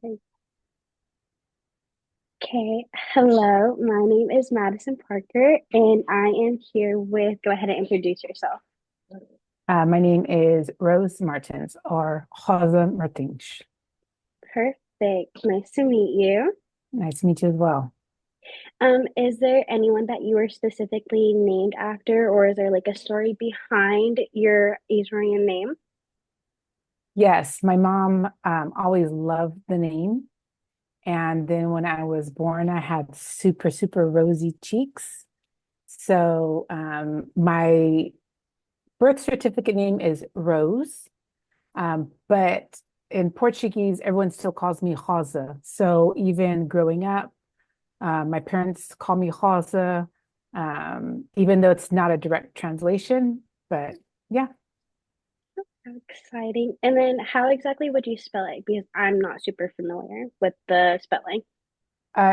Okay, hello. My name is Madison Parker, and I am here with, go ahead and introduce yourself. My name is Rose Martins or Rosa Martins. Perfect. Nice to meet you. Nice to meet you as well. Is there anyone that you were specifically named after, or is there like a story behind your Israeli name? Yes, my mom always loved the name. And then when I was born, I had super, super rosy cheeks. So my birth certificate name is Rose. But in Portuguese, everyone still calls me Rosa. So even growing up, my parents call me Rosa, even though it's not a direct translation. But yeah, How exciting. And then how exactly would you spell it? Because I'm not super familiar with the spelling.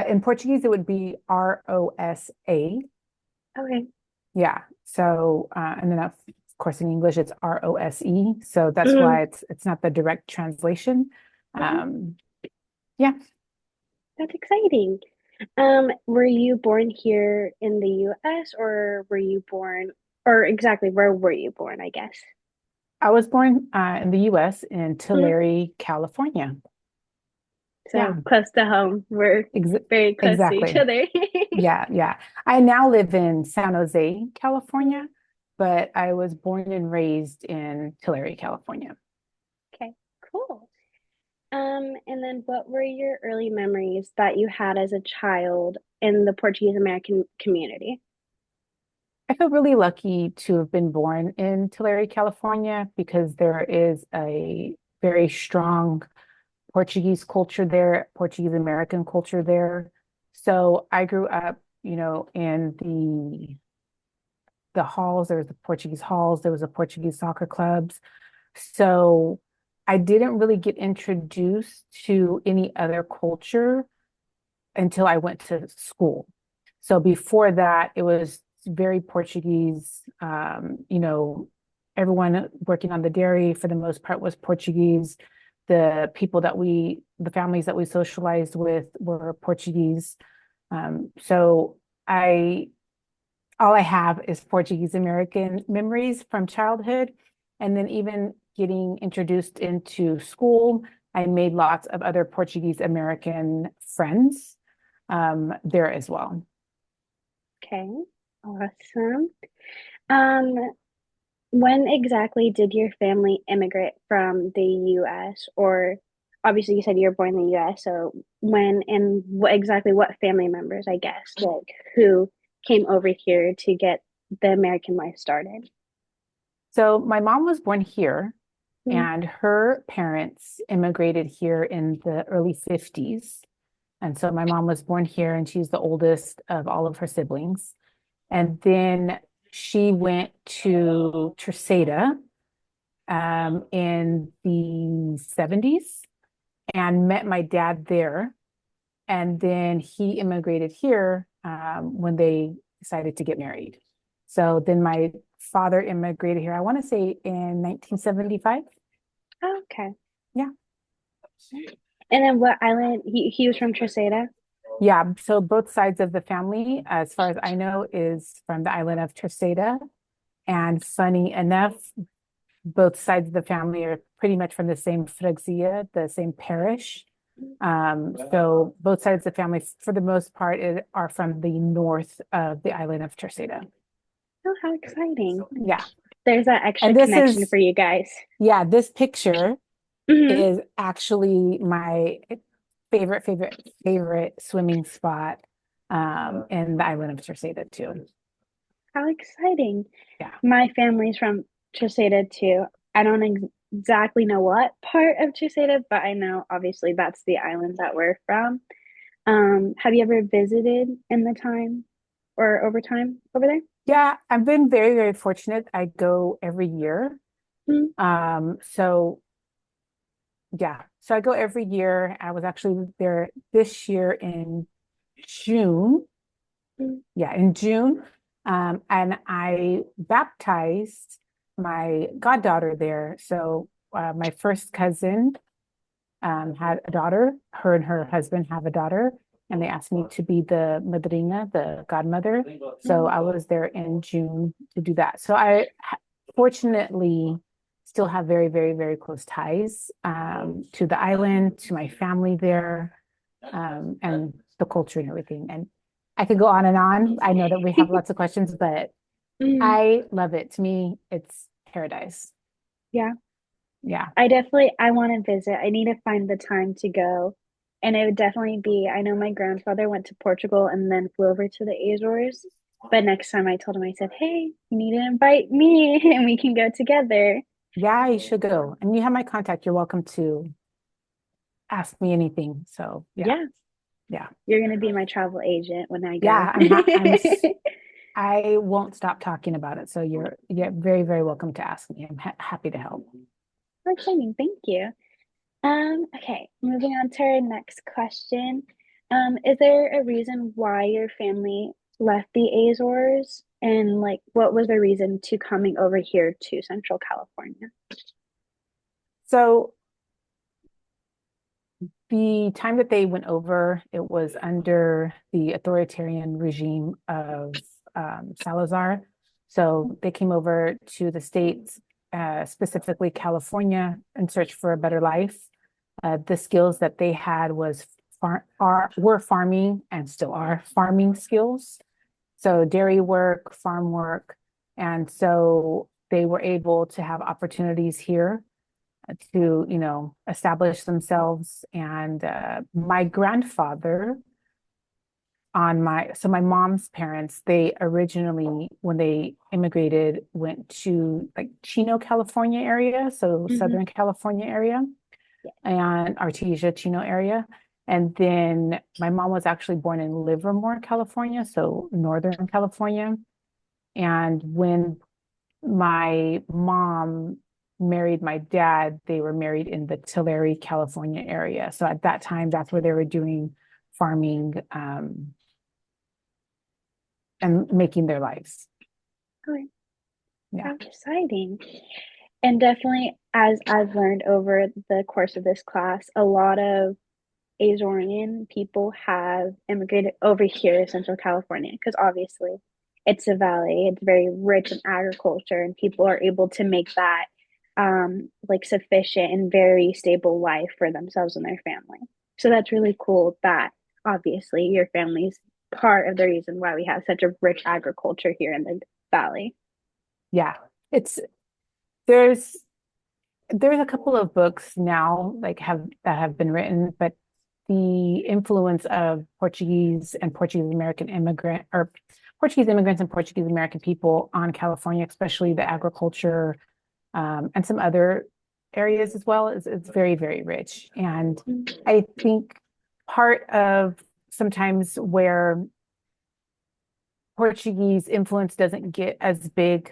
in Portuguese, it would be Rosa. Okay. Yeah. So, and then of course in English, it's Rose. So that's Hmm. why it's not the direct translation. Okay. Um, yeah, That's exciting. Were you born here in the US or were you born, or exactly where were you born, I guess? I was born in the U.S. in Mhm. Tulare, California. So Yeah, close to home. We're ex very close to each exactly. other. Yeah, yeah. I now live in San Jose, California, but I was born and raised in Tulare, California. Okay, cool. And then what were your early memories that you had as a child in the Portuguese American community? I feel really lucky to have been born in Tulare, California, because there is a very strong Portuguese culture there, Portuguese American culture there. So I grew up, in the halls. There was the Portuguese halls. There was a Portuguese soccer clubs. So I didn't really get introduced to any other culture until I went to school. So before that, it was very Portuguese. Everyone working on the dairy for the most part was Portuguese. The families that we socialized with were Portuguese. So I, all I have is Portuguese American memories from childhood. And then even getting introduced into school, I made lots of other Portuguese American friends there as well. Okay, awesome. Um, when exactly did your family immigrate from the US? Or obviously you said you were born in the US, so when and exactly what family members, I guess, like who came over here to get the American life started? So my mom was born here, Mm. and her parents immigrated here in the early 50s. And so my mom was born here, and she's the oldest of all of her siblings. And then she went to Terceta in the 70s and met my dad there. And then he immigrated here when they decided to get married. So then my father immigrated here, I want to say in 1975. Oh, okay. Yeah. And then what island? He was from Treseda. Yeah. So both sides of the family, as far as I know, is from the island of Terceta. And funny enough, both sides of the family are pretty much from the same freguesia, the same parish. So both sides of the family, for the most part, are from the north of the island of Terceta. Oh, how exciting! Yeah. There's that extra And this connection is, for you guys. yeah, this picture Hmm. is actually my favorite swimming spot in the island of Terceta too. How exciting! Yeah. My family's from Treseda too. I don't exactly know what part of Treseda, but I know obviously that's the island that we're from. Have you ever visited in the time or over time over there? Yeah, I've been very, very fortunate. I go every year. Mm-hmm. So yeah, so I go every year. I was actually there this year in June. Yeah, in June. And I baptized my goddaughter there. So my first cousin had a daughter. Her and her husband have a daughter, and they asked me to be the madrina, the godmother. So I was there in June to do that. So I fortunately still have very, very, very close ties to the island, to my family there, and the culture and everything. And I could go on and on. I know that we have lots of questions, but Mm, I love it. To me, it's paradise. yeah, Yeah. I want to visit. I need to find the time to go. And it would definitely be, I know my grandfather went to Portugal and then flew over to the Azores. But next time I told him, I said, hey, you need to invite me and we can go together. Yeah, you should go. And you have my contact. You're welcome to ask me anything. So yeah, Yeah, yeah, you're going to be my travel agent when I go. yeah. I won't stop talking about it. So you're very, very welcome to ask me. I'm happy to help. How exciting. Thank you. Okay, moving on to our next question. Is there a reason why your family left the Azores? And like, what was the reason to coming over here to Central California? So the time that they went over, it was under the authoritarian regime of Salazar. So they came over to the States, specifically California, in search for a better life. The skills that they had were farming and still are farming skills. So dairy work, farm work, and so they were able to have opportunities here to, establish themselves. And my grandfather my mom's parents, they originally, when they immigrated, went to like Chino, California area, so Hmm. Southern California area Yeah. and Artesia, Chino area. And then my mom was actually born in Livermore, California, so Northern California. And when my mom married my dad, they were married in the Tulare, California area. So at that time, that's where they were doing farming and making their lives. Okay, Yeah. how exciting. And definitely, as I've learned over the course of this class, a lot of Azorean people have immigrated over here to Central California because obviously it's a valley, it's very rich in agriculture, and people are able to make that like sufficient and very stable life for themselves and their family. So that's really cool that obviously your family's part of the reason why we have such a rich agriculture here in the valley. Yeah. It's there's there's a couple of books now that have been written, but the influence of Portuguese and Portuguese American immigrant or Portuguese immigrants and Portuguese American people on California, especially the agriculture and some other areas as well, is very, very rich. And I think part of sometimes where Portuguese influence doesn't get as big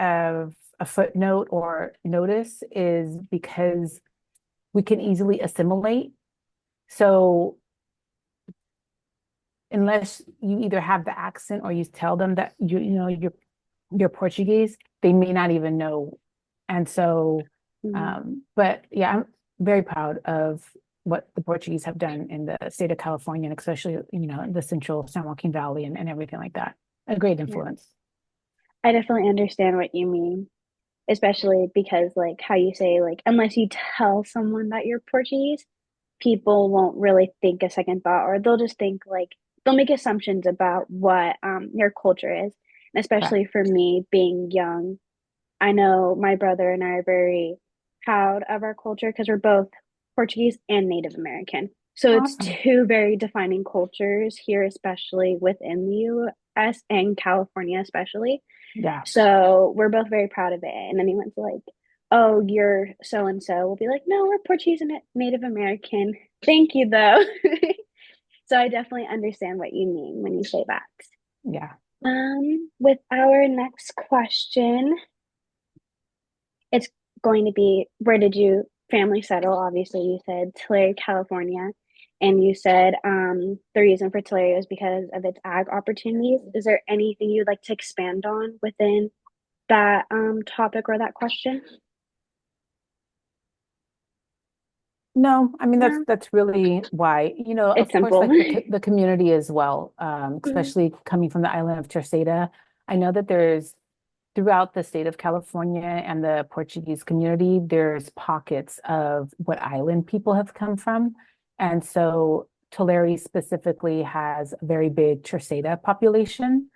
of a footnote or notice is because we can easily assimilate. So unless you either have the accent or you tell them that you're Portuguese, they may not even know. And so, Mm-hmm. but yeah, I'm very proud of what the Portuguese have done in the state of California, and especially the central San Joaquin Valley and everything like that. A great Yeah, influence. I definitely understand what you mean, especially because like how you say like unless you tell someone that you're Portuguese, people won't really think a second thought or they'll just think like they'll make assumptions about what your culture is. And Correct. especially for me being young, I know my brother and I are very proud of our culture because we're both Portuguese and Native American. So it's Awesome. two very defining cultures here, especially within the US and California, especially. Yeah. So we're both very proud of it. And anyone's like, oh, you're so and so, we'll be like, no, we're Portuguese and Native American. Thank you, though. So I definitely understand what you mean when you say that. Yeah. With our next question, it's going to be where did you family settle? Obviously, you said Tulare, California. And you said the reason for Tulare is because of its ag opportunities. Is there anything you'd like to expand on within that topic or that question? No, I mean No, that's really why, it's of course, simple. like the community as well, Mhm. especially coming from the island of Terceira. I know that there's throughout the state of California and the Portuguese community, there's pockets of what island people have come from. And so Tulare specifically has a very big Terceira population.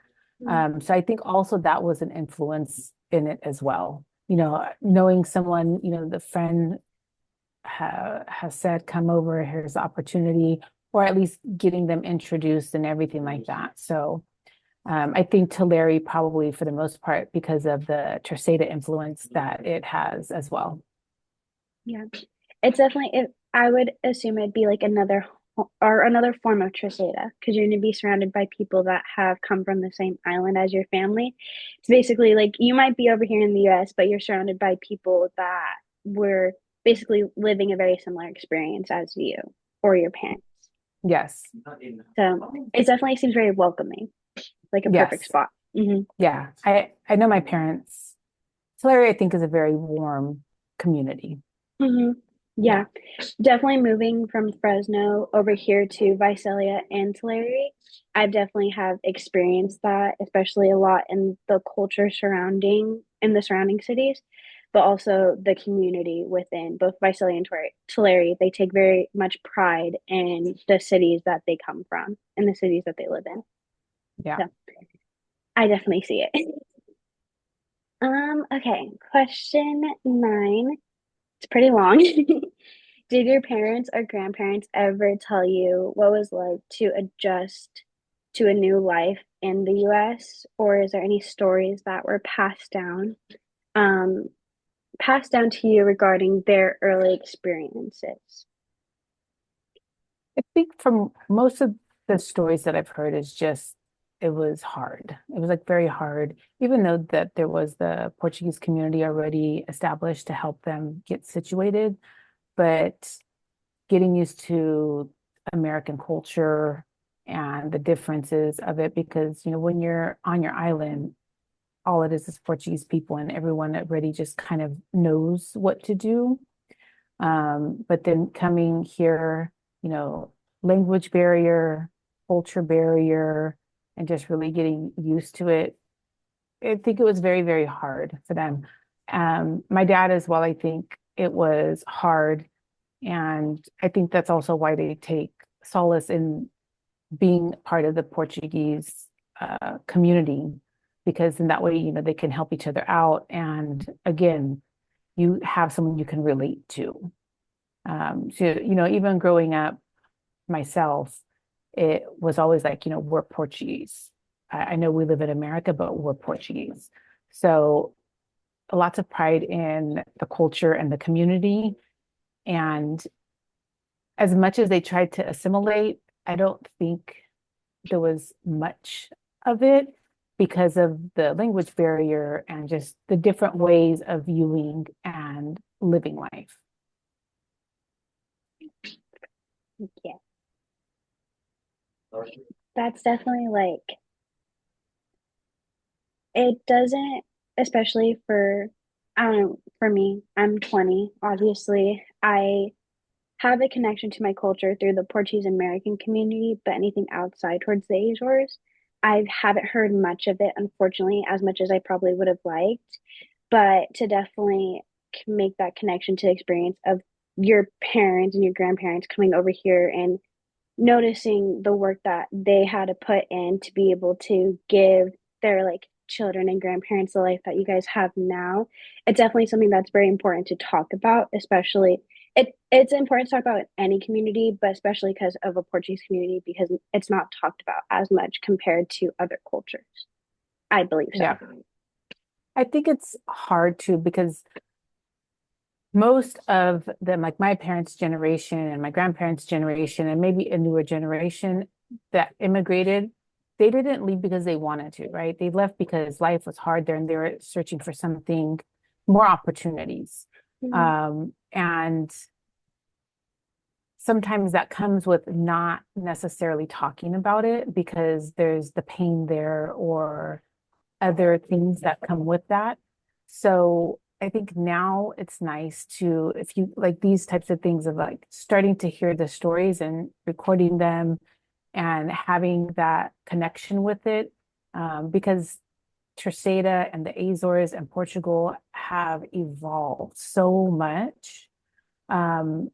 So I think also that was an influence in it as well. Knowing someone, the friend has said, come over, here's the opportunity, or at least getting them introduced and everything like that. So I think Tulare probably for the most part because of the Terceta influence that it has as well. Yeah. It's definitely it. I would assume it'd be like another form of Trisata because you're going to be surrounded by people that have come from the same island as your family. It's basically like you might be over here in the US, but you're surrounded by people that were basically living a very similar experience as you or your parents. Yes. So it definitely seems very welcoming, like a perfect Yes. spot. Yeah. I know my parents. Tulare, I think, is a very warm community. Hmm. Yeah, Yeah. definitely moving from Fresno over here to Visalia and Tulare. I've definitely have experienced that, especially a lot in the culture surrounding in the surrounding cities, but also the community within both Visalia and Tulare. They take very much pride in the cities that they come from and the cities that they live in. Yeah. So I definitely see it. Okay, question 9. It's pretty long. Did your parents or grandparents ever tell you what it was like to adjust to a new life in the US? Or is there any stories that were um, passed down to you regarding their early experiences? I think from most of the stories that I've heard is just it was hard. It was like very hard, even though that there was the Portuguese community already established to help them get situated, but getting used to American culture and the differences of it because, when you're on your island, all it is Portuguese people and everyone already just kind of knows what to do. But then coming here, you know, language barrier, culture barrier, and just really getting used to it. I think it was very, very hard for them. My dad as well, I think it was hard. And I think that's also why they take solace in being part of the Portuguese community, because in that way, they can help each other out. And again, you have someone you can relate to. So, even growing up myself, it was always like, we're Portuguese. I know we live in America, but we're Portuguese. So lots of pride in the culture and the community. And as much as they tried to assimilate, I don't think there was much of it because of the language barrier and just the different ways of viewing and living life. Yeah, that's definitely like it doesn't, especially for, I don't know, for me, I'm 20. Obviously, I have a connection to my culture through the Portuguese American community, but anything outside towards the Azores, I haven't heard much of it, unfortunately, as much as I probably would have liked. But to definitely make that connection to the experience of your parents and your grandparents coming over here and noticing the work that they had to put in to be able to give their like children and grandparents the life that you guys have now. It's definitely something that's very important to talk about, especially it's important to talk about in any community, but especially because of a Portuguese community because it's not talked about as much compared to other cultures. I believe so. Yeah. I think it's hard too because most of them, like my parents' generation and my grandparents' generation, and maybe a newer generation that immigrated, they didn't leave because they wanted to, right? They left because life was hard there and they were searching for something more opportunities. Mhm. And sometimes that comes with not necessarily talking about it because there's the pain there or other things that come with that. So I think now it's nice to, if you like these types of things of like starting to hear the stories and recording them and having that connection with it, because Terceira and the Azores and Portugal have evolved so much. Um,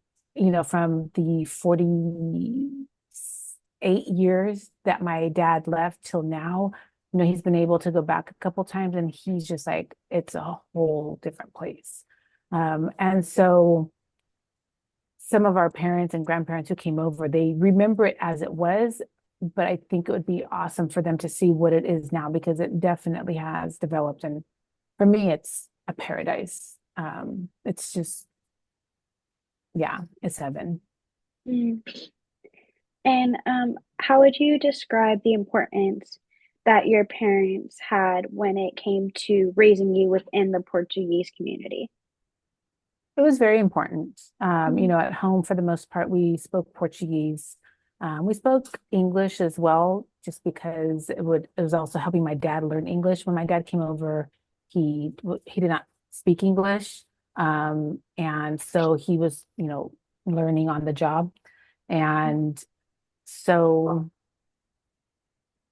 from the 48 years that my dad left till now, he's been able to go back a couple times and he's just like, it's a whole different place. And so some of our parents and grandparents who came over, they remember it as it was, but I think it would be awesome for them to see what it is now because it definitely has developed. And for me, it's a paradise. It's just, yeah, it's heaven. Mm. And how would you describe the importance that your parents had when it came to raising you within the Portuguese community? It was very important. Mm-hmm. At home, for the most part, we spoke Portuguese. We spoke English as well, just because it was also helping my dad learn English. When my dad came over, he did not speak English. And so he was, learning on the job. And so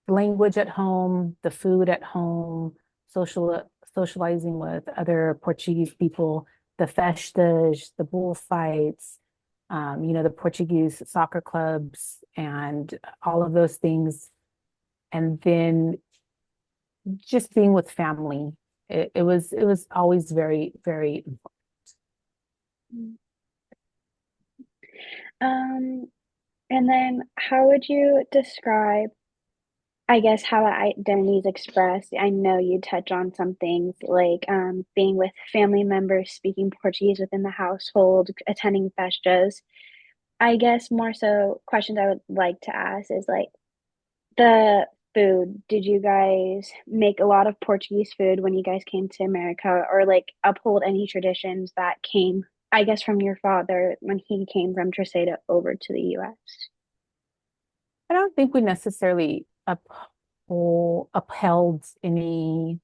language at home, the food at home, socializing with other Portuguese people, the festas, the bullfights, the Portuguese soccer clubs, and all of those things. And then just being with family. It was always very, very important. Um, and then how would you describe, I guess, how identity is expressed? I know you touch on some things like being with family members, speaking Portuguese within the household, attending festas. I guess more so questions I would like to ask is like the food. Did you guys make a lot of Portuguese food when you guys came to America or like uphold any traditions that came, I guess, from your father when he came from Treseda over to the US? I don't think we necessarily upheld any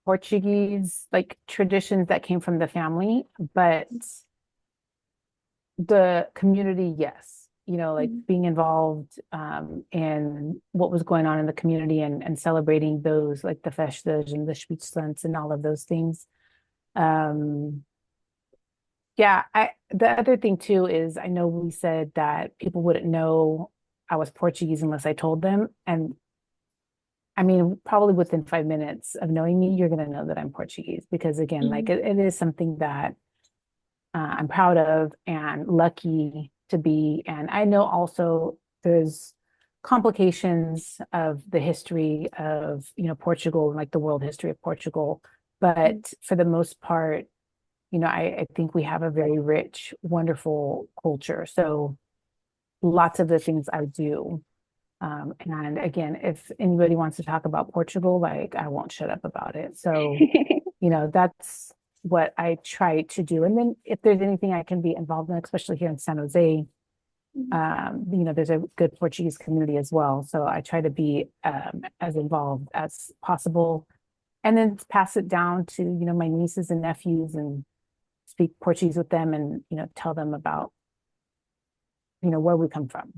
Portuguese like traditions that came from the family, but the community, yes. Like Mm-hmm. being involved in what was going on in the community and celebrating those, like the festas and the Spitzlens and all of those things. Um, yeah, the other thing too is I know we said that people wouldn't know I was Portuguese unless I told them. And I mean, probably within 5 minutes of knowing me, you're gonna know that I'm Portuguese because again, like it is something that I'm proud of and lucky to be. And I know also there's complications of the history of, Portugal and like the world history of Portugal. But for the most part, I think we have a very rich, wonderful culture. So lots of the things I do. And again, if anybody wants to talk about Portugal, like I won't shut up about it. So that's what I try to do. And then if there's anything I can be involved in, especially here in San Jose, there's a good Portuguese community as well. So I try to be as involved as possible and then pass it down to, my nieces and nephews and speak Portuguese with them and, tell them about, where we come from.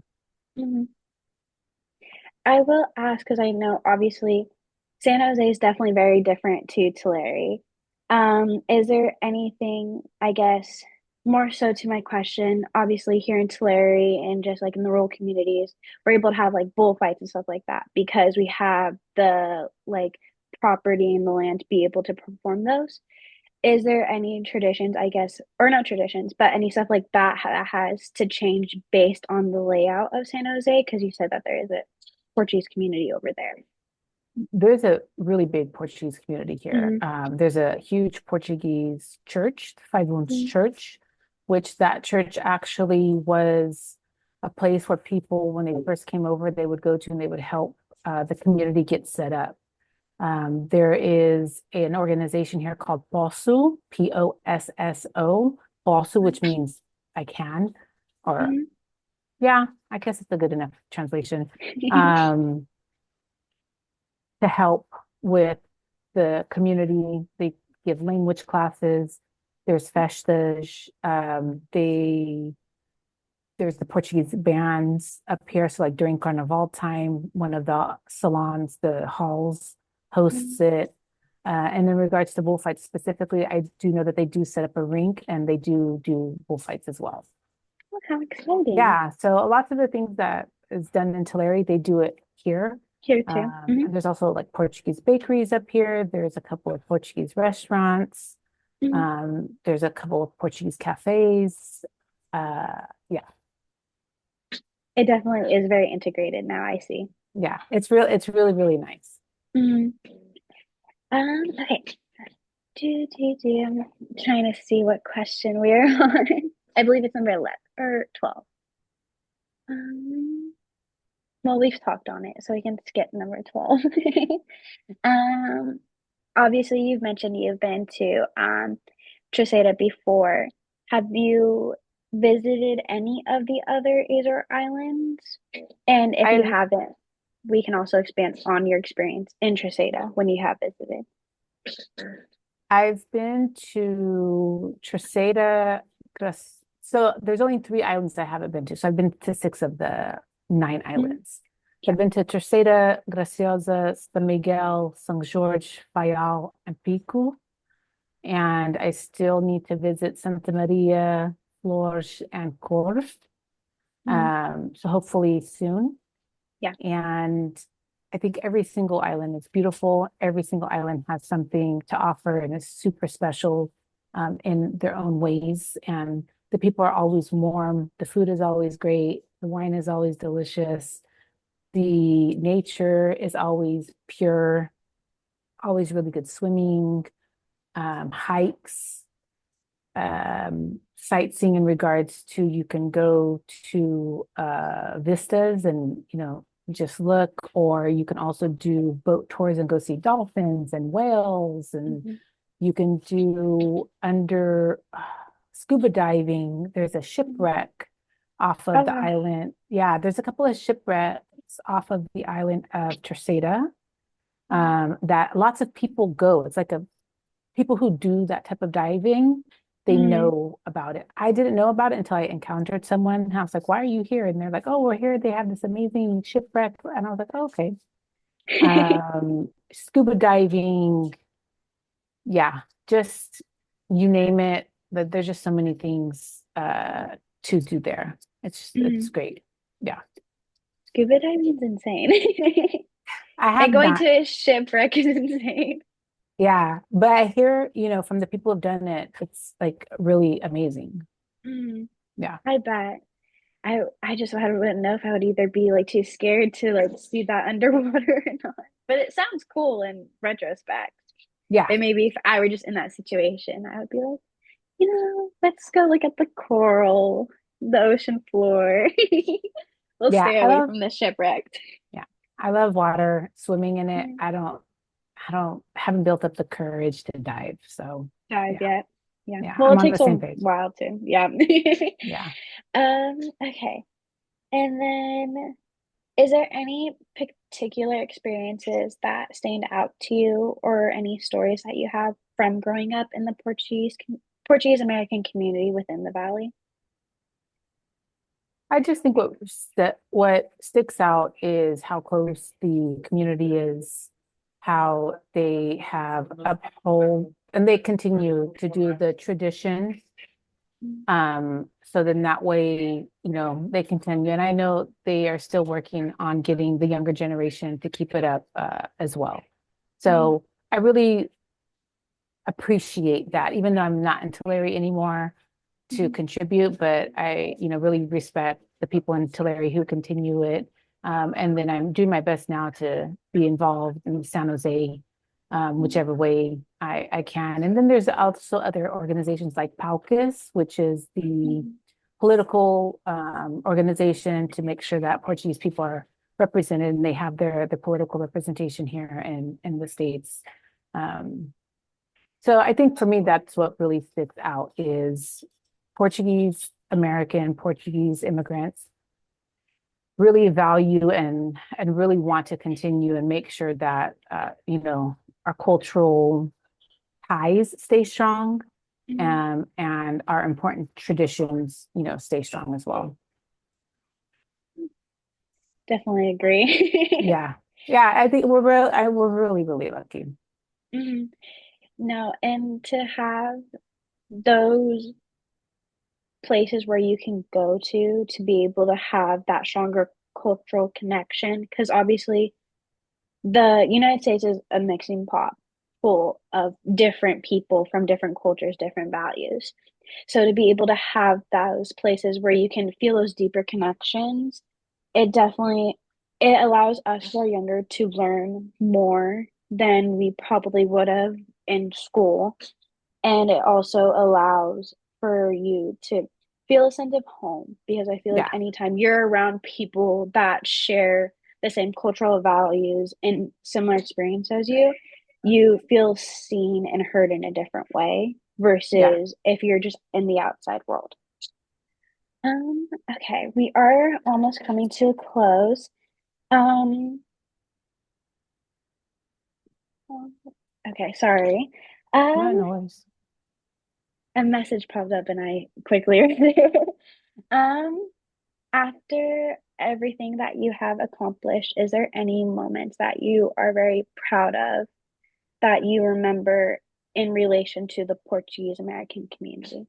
I will ask because I know obviously San Jose is definitely very different to Tulare. Is there anything, I guess, more so to my question? Obviously, here in Tulare and just like in the rural communities, we're able to have like bullfights and stuff like that because we have the like property and the land to be able to perform those. Is there any traditions, I guess, or not traditions, but any stuff like that that has to change based on the layout of San Jose? Because you said that there is a Portuguese community over there. There's a really big Portuguese community here. Mm-hmm. There's a huge Portuguese church, Five Wounds Mm-hmm. Church, which that church actually was a place where people, when they first came over, they would go to and they would help the community get set up. There is an organization here called POSSO, Posso, POSSO, which means I can, or yeah, I guess it's a good enough translation. To help with the community. They give language classes. There's festas. There's the Portuguese bands up here. So like during Carnival time, one of the salons, the halls Mm. hosts it. And in regards to bullfights specifically, I do know that they do set up a rink and they do bullfights as well. Oh, how exciting. Yeah, so lots of the things that is done in Tulare, they do it here. Here too. And there's also like Portuguese bakeries up here. There's a couple of Portuguese restaurants. Mm-hmm. There's a couple of Portuguese cafes. Yeah, It definitely is very integrated now, I see. yeah, it's real. It's really, really nice. Mm. Okay. I'm trying to see what question we're on. I believe it's number 11 or 12. Um, well, we've talked on it, so we can skip number 12. Um, Obviously, you've mentioned you've been to Treseda before. Have you visited any of the other Azore Islands? And if you I've haven't, we can also expand on your experience in Treseda when you have visited. I've been to Treseda. So there's only three islands I haven't been to. So I've been to six of the nine Mhm. islands. So Yeah. I've been to Terceira, Graciosa, San Miguel, São Jorge, Faial, and Pico. And I still need to visit Santa Maria, Flores, and Corf. Mhm. So hopefully soon. Yeah. And I think every single island is beautiful. Every single island has something to offer and is super special in their own ways. And the people are always warm. The food is always great. The wine is always delicious. The nature is always pure, always really good swimming, hikes, sightseeing in regards to you can go to vistas and just look, or you can also do boat tours and go see dolphins and whales, and Mhm. you can do under scuba diving. There's a shipwreck off Oh, of the wow. island. Yeah, there's a couple of shipwrecks off of the island of Terceta Mhm. that lots of people go. It's like a people who do that type of diving, they Mhm. know about it. I didn't know about it until I encountered someone. And I was like, why are you here? And they're like, oh, we're here. They have this amazing shipwreck. And I was like, oh, okay. Scuba diving, yeah, just you name it. But there's just so many things to do there. It's Mhm. great. Yeah. Scuba diving's insane. I And have going not. to a shipwreck is insane. Yeah. But I hear, from the people who've done it, it's like really amazing. Mhm. Yeah. I bet. I just I wouldn't know if I would either be like too scared to like see that underwater or not. But it sounds cool in retrospect. Yeah. But maybe if I were just in that situation, I would be like, let's go look at the coral, the ocean floor. We'll Yeah. stay I away love from the shipwrecked. Yeah. I love water, swimming in it. Mm. Haven't built up the courage to dive. So Dive yeah, yet. Yeah. yeah, Well, I'm it on the takes a same page. while too. Yeah. Yeah. Okay. And then is there any particular experiences that stand out to you or any stories that you have from growing up in the Portuguese American community within the valley? I just think what sticks out is how close the community is, how they have uphold and they continue to do the tradition. So then that way, they continue. And I know they are still working on getting the younger generation to keep it up as well. Mm-hmm. So I really appreciate that, even though I'm not in Tulare anymore to Mm-hmm. contribute, but I, really respect the people in Tulare who continue it. And then I'm doing my best now to be involved in San Jose, whichever way I can. And then there's also other organizations like PAUCUS, which is the Mm-hmm. political organization to make sure that Portuguese people are represented and they have their political representation here in the States. Um, so I think for me, that's what really sticks out is Portuguese American, Portuguese immigrants really value and really want to continue and make sure that our cultural ties stay strong, Mhm. and our important traditions, stay strong as well. Definitely agree. Yeah. Yeah, I think we're really, really lucky. Mhm. No, and to have those places where you can go to be able to have that stronger cultural connection, because obviously the United States is a mixing pot full of different people from different cultures, different values. So to be able to have those places where you can feel those deeper connections, it definitely it allows us who are younger to learn more than we probably would have in school. And it also allows for you to feel a sense of home because I feel like Yeah. anytime you're around people that share the same cultural values and similar experience as you feel seen and heard in a different way Yeah. versus if you're just in the outside world. Okay, we are almost coming to a close. Um, okay, sorry. No, Um, no worries. a message popped up and I quickly read it. Um, After everything that you have accomplished, is there any moments that you are very proud of that you remember in relation to the Portuguese American community?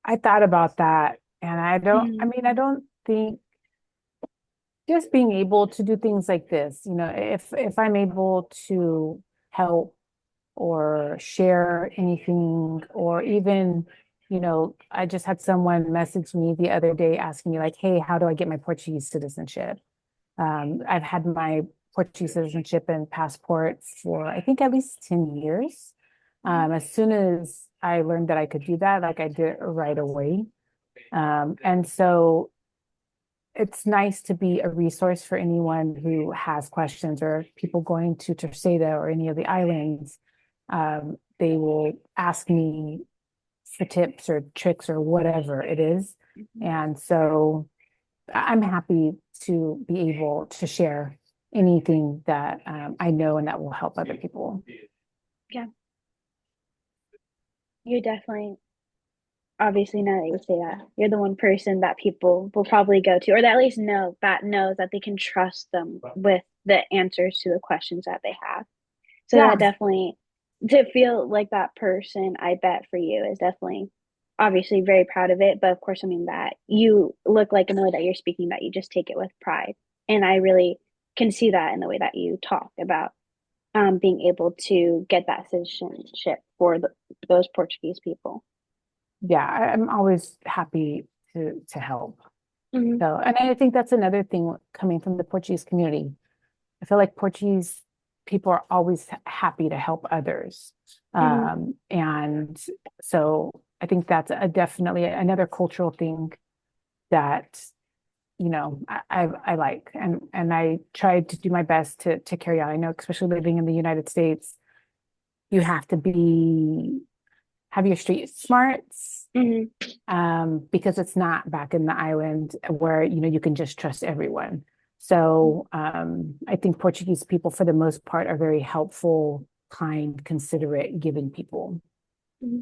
I thought about that, and I Mm, mean, I don't think just being able to do things like this, if I'm able to help or share anything, or even, I just had someone message me the other day asking me like, hey, how do I get my Portuguese citizenship? I've had my Portuguese citizenship and passport for I think at least 10 years. As soon as I learned that I could do that, like I did it right away. And so it's nice to be a resource for anyone who has questions, or people going to Terceira or any of the islands. They will ask me for tips or tricks or whatever it is. mhm. And so I'm happy to be able to share anything that I know and that will help other people. Yeah, you definitely obviously now that you say that, you're the one person that people will probably go to, or that at least knows that they can trust them with the answers to the questions that they have. So Yeah, that definitely to feel like that person, I bet for you is definitely obviously very proud of it, but of course, I mean that you look like in the way that you're speaking that you just take it with pride. And I really can see that in the way that you talk about being able to get that citizenship for those Portuguese people. yeah, I'm always happy to help. Hmm. So, and I think that's another thing coming from the Portuguese community. I feel like Portuguese people are always happy to help others. Hmm. And so I think that's definitely another cultural thing that, I like, and I try to do my best to carry on. I know, especially living in the United States, you have to have your street smarts, Hmm. because it's not back in the island where you can just trust everyone. So I think Portuguese people, for the most part, are very helpful, kind, considerate, giving people. Hmm.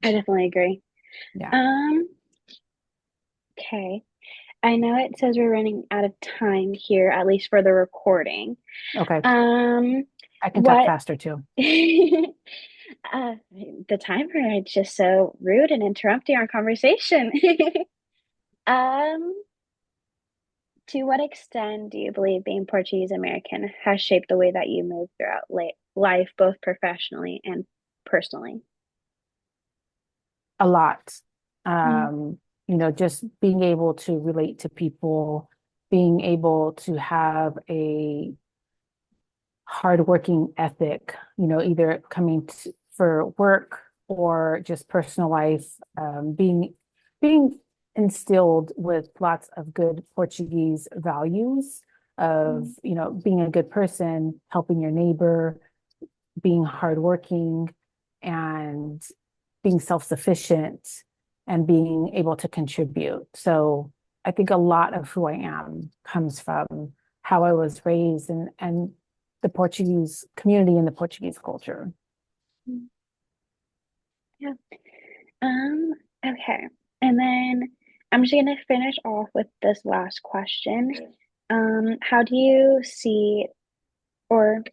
I definitely agree. Yeah. Um, okay. I know it says we're running out of time here, at least for the recording. Okay. Um, I can talk what faster too. the timer is just so rude and interrupting our conversation. Um, to what extent do you believe being Portuguese American has shaped the way that you move throughout life, both professionally and personally? A lot. Mm, Just being able to relate to people, being able to have a hardworking ethic, either coming for work or just personal life, being instilled with lots of good Portuguese values of, mm, being a good person, helping your neighbor, being hardworking, and being self-sufficient, and being able to contribute. So I think a lot of who I am comes from how I was raised and the Portuguese community and the Portuguese culture. Yeah. Um, okay. And then I'm just gonna finish off with this last question. How do you see, or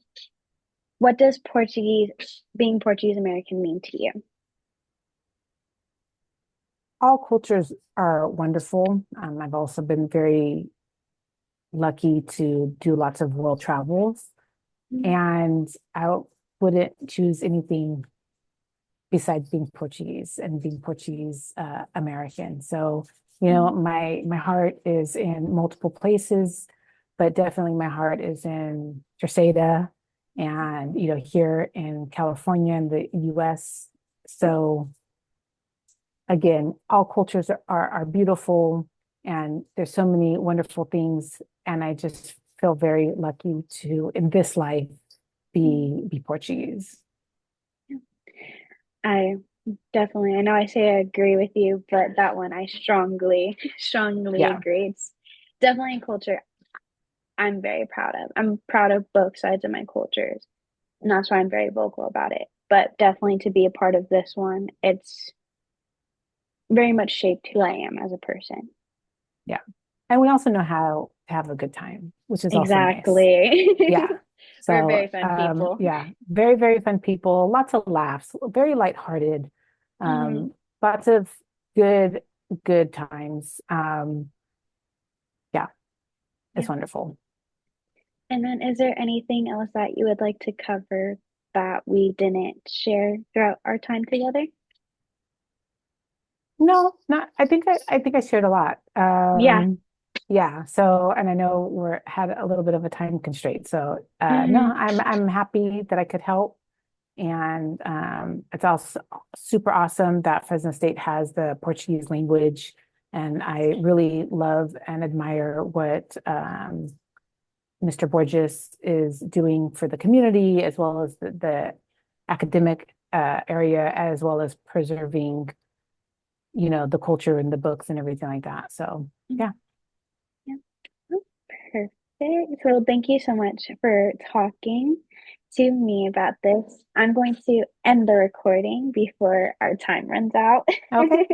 what does being Portuguese American mean to you? All cultures are wonderful. I've also been very lucky to do lots of world travels, Mm, and I wouldn't choose anything besides being Portuguese and being Portuguese American. So, mm, my heart is in multiple places, but definitely my heart is in Terceira and here in California in the US. So again, all cultures are beautiful and there's so many wonderful things. And I just feel very lucky to, in this life, mm. be Portuguese. I definitely, I know I say I agree with you, but that one I strongly, strongly Yeah. agree. It's definitely a culture I'm very proud of. I'm proud of both sides of my cultures, and that's why I'm very vocal about it. But definitely to be a part of this one, it's very much shaped who I am as a person. Yeah. And we also know how to have a good time, which is also nice. Exactly. Yeah. We're very So, fun people. yeah, very, very fun people, lots of laughs, very lighthearted, Hmm. um, lots of good, good times. Yeah, Yeah. it's wonderful. And then is there anything else that you would like to cover that we didn't share throughout our time together? No, not, I think I shared a lot. Yeah. Yeah. So, and I know we're had a little bit of a time constraint. So, no, Hmm. I'm happy that I could help. And it's also super awesome that Fresno State has the Portuguese language. And I really love and admire what Mr. Borges is doing for the community, as well as the academic area, as well as preserving, the culture and the books and everything like that. So, yeah. Yeah. Oh, perfect. So thank you so much for talking to me about this. I'm going to end the recording before our time runs out. Okay.